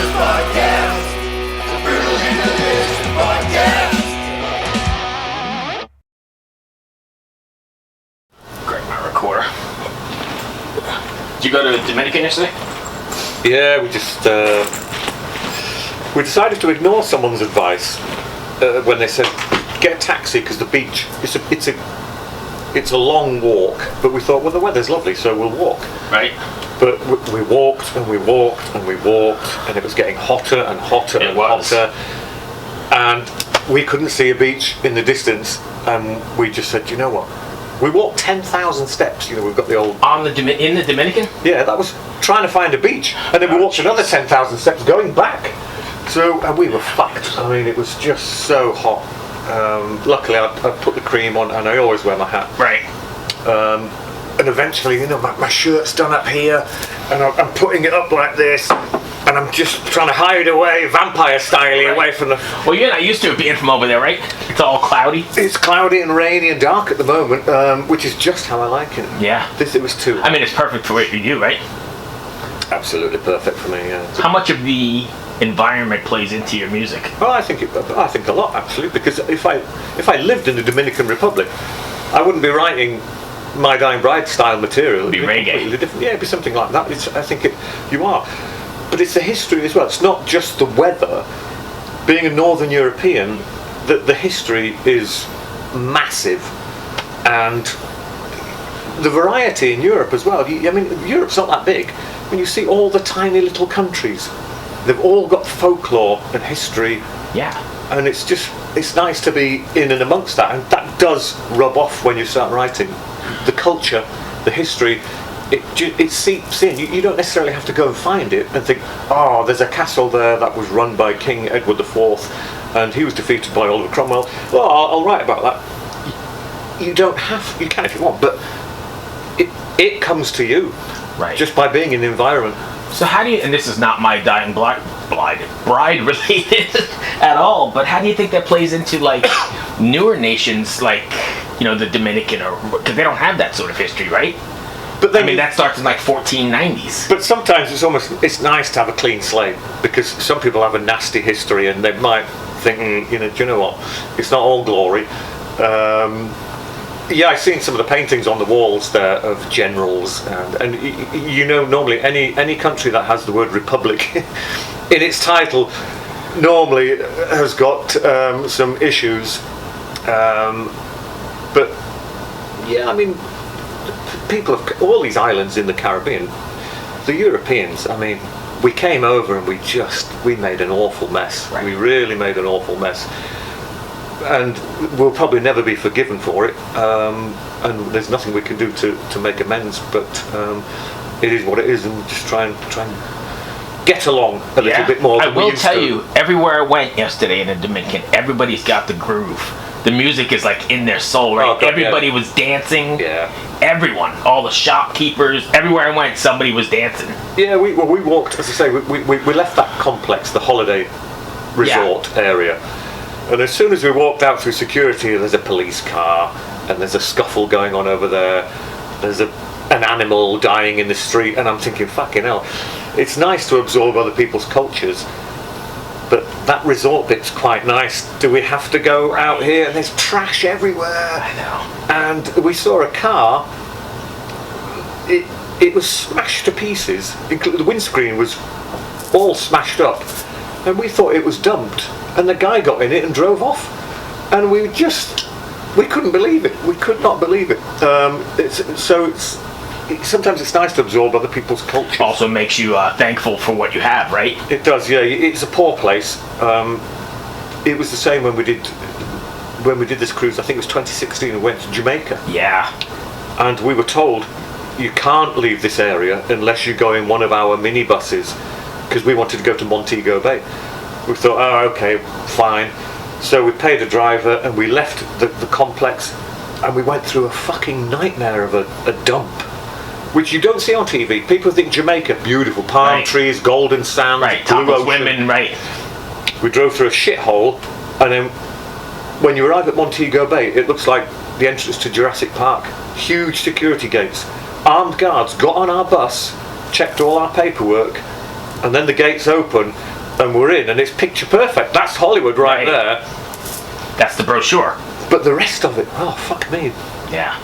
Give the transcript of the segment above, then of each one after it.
Podcast. The Brutal Interdiction Podcast. Grab my recorder. Did you go to Dominican yesterday? Yeah, we decided to ignore someone's advice when they said get a taxi because the beach it's a long walk. But we thought, well, the weather's lovely, so we'll walk. Right. But we walked and we walked and we walked, and it was getting hotter and hotter and hotter, and we couldn't see a beach in the distance. And we just said, you know what? We walked 10,000 steps. You know, we've got the old In the Dominican. Yeah, that was trying to find a beach, and then we walked another 10,000 steps going back. So, and we were fucked. I mean, it was just so hot. Luckily, I put the cream on, and I always wear my hat. Right. And eventually, you know, my shirt's done up here, and I'm putting it up like this, and I'm just trying to hide away, vampire style, away from the... Well, you're not used to it being from over there, right? It's all cloudy. It's cloudy and rainy and dark at the moment, which is just how I like it. Yeah. It was too hot. I mean, it's perfect for what you do, right? Absolutely perfect for me, yeah. How much of the environment plays into your music? Well, I think a lot, actually, because if I lived in the Dominican Republic, I wouldn't be writing My Dying Bride style material. It'd be reggae. Yeah, it'd be something like that. You are. But it's the history as well. It's not just the weather. Being a Northern European, the history is massive, and the variety in Europe as well. I mean, Europe's not that big. When you see all the tiny little countries, they've all got folklore and history. Yeah. And it's nice to be in and amongst that, and that does rub off when you start writing. The culture, the history, it seeps in. You don't necessarily have to go and find it and think, oh, there's a castle there that was run by King Edward IV, and he was defeated by Oliver Cromwell. Well, I'll write about that. You don't have. You can if you want, but it comes to you, right? Just by being in the environment. So how do you? And this is not my Dying Bride related at all. But how do you think that plays into like newer nations, like the Dominican, or because they don't have that sort of history, right? But then, I mean, that starts in like 1490s. But sometimes it's nice to have a clean slate, because some people have a nasty history and they might think, do you know what? It's not all glory. Yeah, I've seen some of the paintings on the walls there of generals, and normally any country that has the word republic in its title normally has got some issues. But yeah, I mean, people of all these islands in the Caribbean, the Europeans, I mean, we came over and we made an awful mess. Right. We really made an awful mess. And we'll probably never be forgiven for it, and there's nothing we can do to make amends, but it is what it is, and we'll just try and get along a little bit more than I will tell you, everywhere I went yesterday in the Dominican, everybody's got the groove. The music is like in their soul, right? Oh, God, everybody was dancing. Yeah. Everyone, all the shopkeepers, everywhere I went, somebody was dancing. Yeah, we walked, as I say, we left that complex, the holiday resort area. And as soon as we walked out through security, there's a police car, and there's a scuffle going on over there. There's an animal dying in the street, and I'm thinking, fucking hell. It's nice to absorb other people's cultures, but that resort bit's quite nice. Do we have to go out here? And there's trash everywhere. I know. And we saw a car. It was smashed to pieces. The windscreen was all smashed up, and we thought it was dumped. And the guy got in it and drove off, and we couldn't believe it. We could not believe it. Sometimes it's nice to absorb other people's culture. Also makes you thankful for what you have, right? It does, yeah. It's a poor place. It was the same when we did this cruise. I think it was 2016. We went to Jamaica. Yeah. And we were told you can't leave this area unless you go in one of our minibuses, because we wanted to go to Montego Bay. We thought, oh, okay, fine. So we paid a driver and we left the complex, and we went through a fucking nightmare of a dump, which you don't see on TV. People think Jamaica, beautiful palm trees, golden sand, blue ocean. Women, right. We drove through a shithole, and then when you arrive at Montego Bay, it looks like the entrance to Jurassic Park. Huge security gates. Armed guards got on our bus, checked all our paperwork, and then the gates open, and we're in, and it's picture perfect. That's Hollywood right there. That's the brochure. But the rest of it, oh fuck me. Yeah.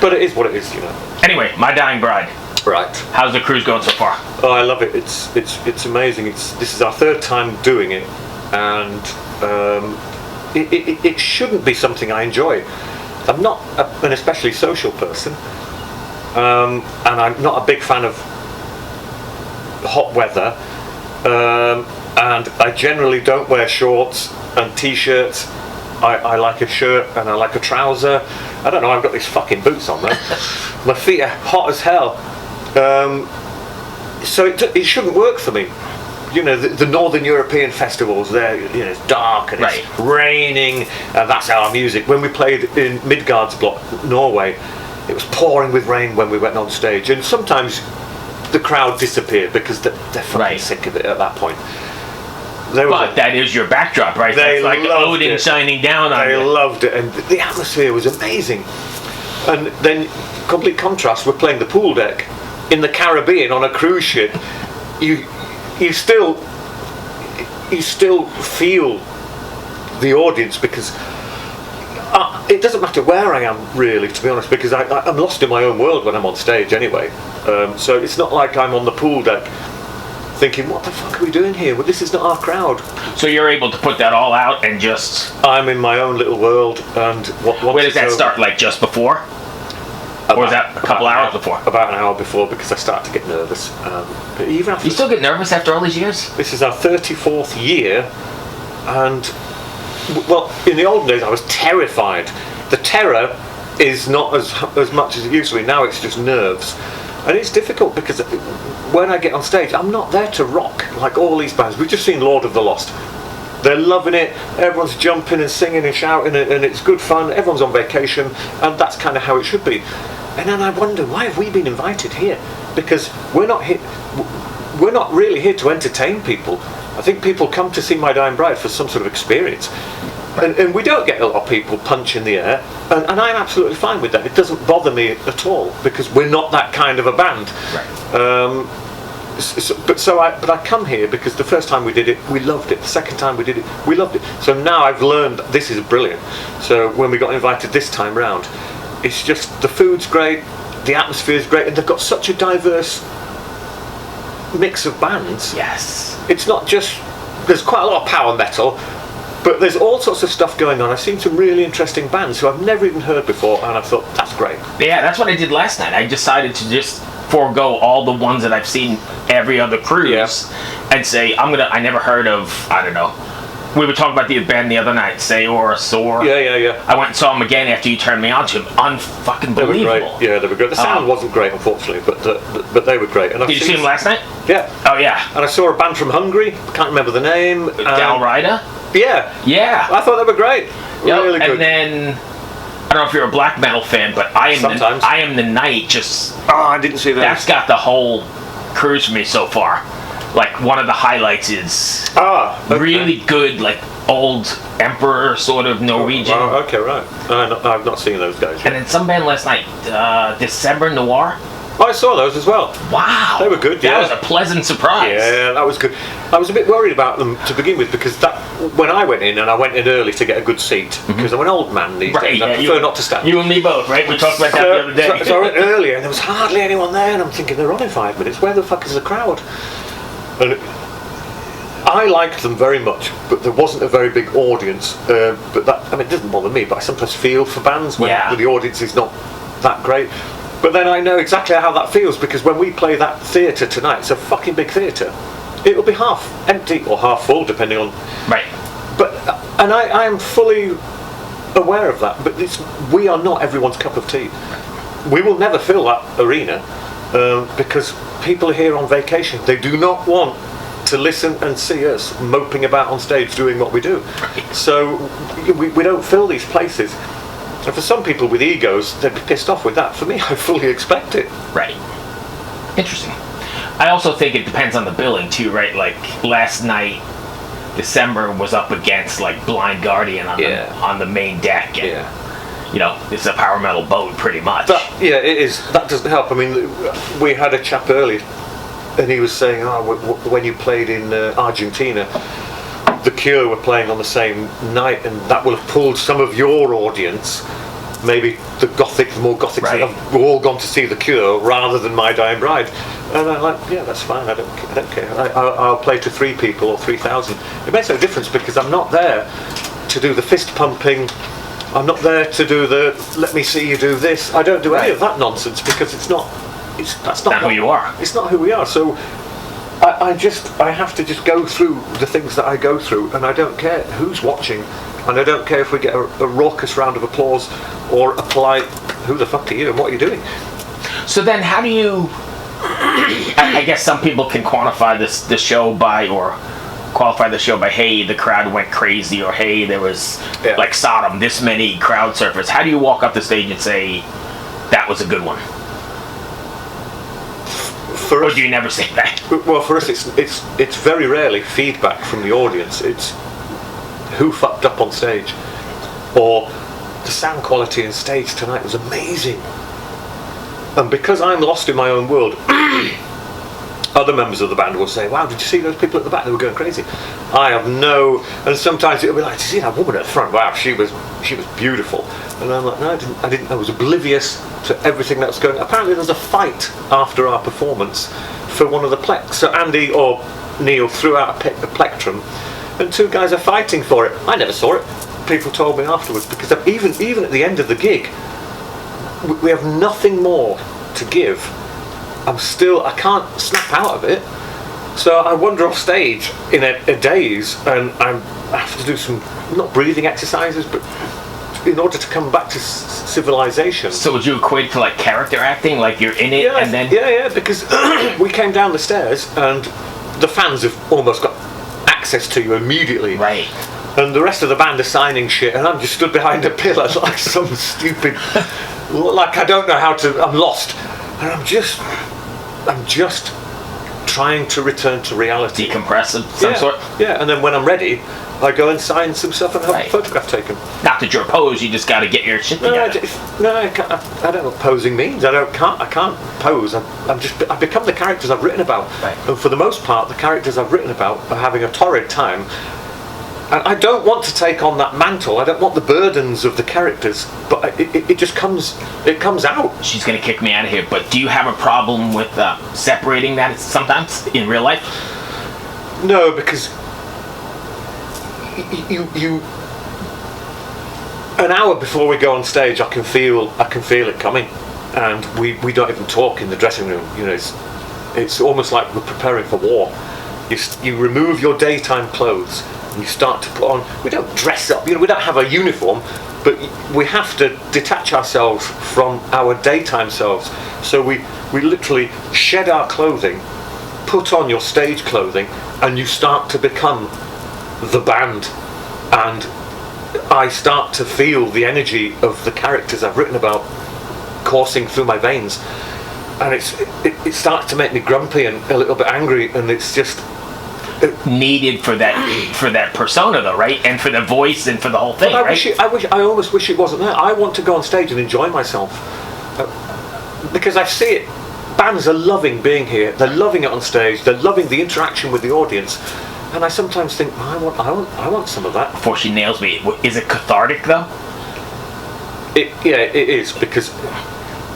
But it is what it is, you know. Anyway, My Dying Bride. Right. How's the cruise going so far? Oh, I love it. It's amazing. This is our third time doing it, and it shouldn't be something I enjoy. I'm not an especially social person, and I'm not a big fan of hot weather, and I generally don't wear shorts and t-shirts. I like a shirt and I like a trouser. I don't know, I've got these fucking boots on, right? My feet are hot as hell. So it shouldn't work for me. You know, the Northern European festivals, it's dark and it's raining, and that's our music. When we played in Midgardsblot, Norway, it was pouring with rain when we went on stage, and sometimes the crowd disappeared because they're fucking sick of it at that point. But that is your backdrop, right? They That's like Odin it. shining down on you. They you. loved it, and the atmosphere was amazing. And then, complete contrast, we're playing the pool deck in the Caribbean on a cruise ship. You still feel the audience, because it doesn't matter where I am, really, to be honest, because I'm lost in my own world when I'm on stage anyway. So it's not like I'm on the pool deck thinking, what the fuck are we doing here? Well, this is not our crowd. So you're able to put that all out and just... I'm in my own little world, and where does that start? Like just before? Or is that a couple hours before? About an hour before, because I start to get nervous. But even after... You still get nervous after all these years? This is our 34th year, and, well, in the olden days I was terrified. The terror is not as much as it used to be. Now it's just nerves. And it's difficult because when I get on stage, I'm not there to rock like all these bands. We've just seen Lord of the Lost. They're loving it, everyone's jumping and singing and shouting, and it's good fun, everyone's on vacation, and that's kind of how it should be. And then I wonder, why have we been invited here? Because we're not really here to entertain people. I think people come to see My Dying Bride for some sort of experience. And we don't get a lot of people punch in the air, and I'm absolutely fine with that. It doesn't bother me at all, because we're not that kind of a band. But I come here because the first time we did it, we loved it. The second time we did it, we loved it. So now I've learned this is brilliant. So when we got invited this time round, it's just the food's great, the atmosphere's great, and they've got such a diverse mix of bands. Yes. It's not just, there's quite a lot of power metal, but there's all sorts of stuff going on. I've seen some really interesting bands who I've never even heard before, and I thought, that's great. Yeah, that's what I did last night. I decided to just forego all the ones that I've seen every other cruise and say, I never heard of, I don't know. We were talking about the band the other night, Sayor. Yeah. I went and saw them again after you turned me on to them. Unfucking They were believable. great. Yeah, they were good. The sound wasn't great, unfortunately, but they were great. And Did you see them last night? Yeah. Oh, yeah. And I saw a band from Hungary. Can't remember the name. Dalrida? Yeah. I thought they were great. Really good. And then, I don't know if you're a black metal fan, but I Am the Night just... Oh, I didn't see that. That's got the whole cruise for me so far. Like, one of the highlights is really good, like, old emperor sort of Norwegian. Oh, okay, right. I've not seen those guys yet. And then some band last night, December Noir. Oh, I saw those as well. Wow. They were good, yeah. That was a pleasant surprise. Yeah, that was good. I was a bit worried about them to begin with, because when I went in, and I went in early to get a good seat, because I'm an old man these days, I prefer not to stand. You and me both, right? We talked about that the other day. So I went earlier, and there was hardly anyone there, and I'm thinking, they're on in 5 minutes. Where the fuck is the crowd? And I liked them very much, but there wasn't a very big audience. But that, it doesn't bother me, but I sometimes feel for bands when the audience is not that great. But then I know exactly how that feels, because when we play that theatre tonight, it's a fucking big theatre. It'll be half empty or half full, depending on... Right. And I am fully aware of that, but we are not everyone's cup of tea. We will never fill that arena, because people are here on vacation. They do not want to listen and see us moping about on stage doing what we do. So we don't fill these places. And for some people with egos, they'd be pissed off with that. For me, I fully expect it. Right. Interesting. I also think it depends on the billing too, right? Like last night, December was up against like Blind Guardian on the main deck. And, you know, it's a power metal boat pretty much. It is. That doesn't help. I mean, we had a chap earlier and he was saying, when you played in Argentina, the Cure were playing on the same night, and that will have pulled some of your audience. Maybe the more gothic, have all gone to see the Cure rather than My Dying Bride. And I'm like, yeah, that's fine. I don't care. I'll play to 3 people or 3,000. It makes no difference because I'm not there to do the fist pumping. I'm not there to do the let me see you do this. I don't do any of that nonsense because that's not who you are. It's not who we are. So I have to just go through the things that I go through, and I don't care who's watching, and I don't care if we get a raucous round of applause or a polite "Who the fuck are you and what are you doing?" So then, how do you? I guess some people can qualify the show by, hey, the crowd went crazy, or hey, there was like Sodom, this many crowd surfers. How do you walk up the stage and say that was a good one? Or do you never say that? Well, for us, it's very rarely feedback from the audience. It's who fucked up on stage, or the sound quality on stage tonight was amazing. And because I'm lost in my own world, other members of the band will say, "Wow, did you see those people at the back? They were going crazy." I have no, and sometimes it'll be like, "Did you see that woman at the front? Wow, she was beautiful." And I'm like, "No, I didn't. I was oblivious to everything that was going on." Apparently, there was a fight after our performance for one of the plex. So Andy or Neil threw out a plectrum, and 2 guys are fighting for it. I never saw it. People told me afterwards because even at the end of the gig, we have nothing more to give. I can't snap out of it. So I wander off stage in a daze, and I have to do some, not breathing exercises, but in order to come back to civilization. So would you equate to like character acting, like you're in it and then... Yeah, because we came down the stairs and the fans have almost got access to you immediately. Right. And the rest of the band are signing shit, and I'm just stood behind a pillar like some stupid, like I don't know how to, I'm lost. And I'm just trying to return to reality. Decompress of some sort? Yeah, and then when I'm ready, I go and sign some stuff and have a photograph taken. Not that you're opposed, you just got to get your shit together. I don't know what posing means. I can't pose. I've become the characters I've written about. Right. And for the most part, the characters I've written about are having a torrid time. And I don't want to take on that mantle. I don't want the burdens of the characters, but it just comes out. She's going to kick me out of here, but do you have a problem with separating that sometimes in real life? No, because you an hour before we go on stage, I can feel it coming, and we don't even talk in the dressing room. You know, it's almost like we're preparing for war. You remove your daytime clothes. You start to put on. We don't dress up. You know, we don't have a uniform, but we have to detach ourselves from our daytime selves. So we literally shed our clothing, put on your stage clothing, and you start to become the band. And I start to feel the energy of the characters I've written about coursing through my veins, and it starts to make me grumpy and a little bit angry, and it's just. Needed for that persona though, right? And for the voice and for the whole thing, right? I almost wish it wasn't there. I want to go on stage and enjoy myself because I see it. Bands are loving being here. They're loving it on stage. They're loving the interaction with the audience. And I sometimes think, I want some of that. Before she nails me, is it cathartic though? It is, because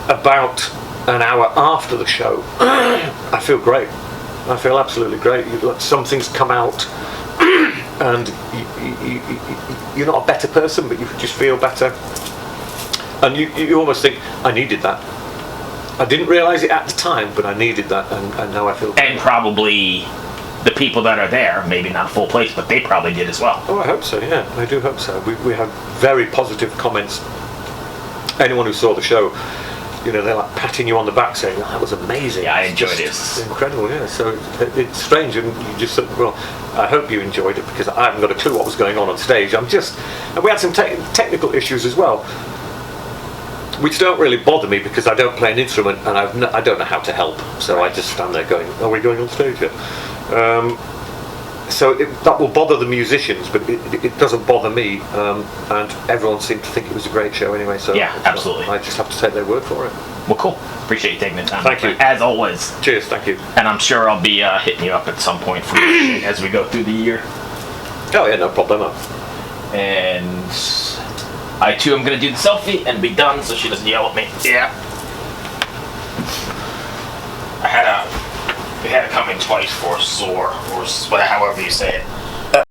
about an hour after the show, I feel great. I feel absolutely great. Something's come out, and you're not a better person, but you just feel better. And you almost think, I needed that. I didn't realise it at the time, but I needed that, and now I feel better. And probably the people that are there, maybe not full place, but they probably did as well. Oh, I hope so, yeah. I do hope so. We had very positive comments. Anyone who saw the show, you know, they're like patting you on the back saying, "Oh, that was amazing." Yeah, I enjoyed it. It's incredible, yeah. So it's strange, and you just think, well, I hope you enjoyed it, because I haven't got a clue what was going on stage. And we had some technical issues as well, which don't really bother me because I don't play an instrument and I don't know how to help. So I just stand there going, "Are we going on stage yet?" So that will bother the musicians, but it doesn't bother me. And everyone seemed to think it was a great show anyway. So Yeah, absolutely. I just have to take their word for it. Well, cool. Appreciate you taking the time. Thank you. As always. Cheers. Thank you. And I'm sure I'll be hitting you up at some point for as we go through the year. Oh yeah, no problem. And I too am gonna do the selfie and be done, so she doesn't yell at me. Yeah. I had to come in twice for a sore, or however you say it.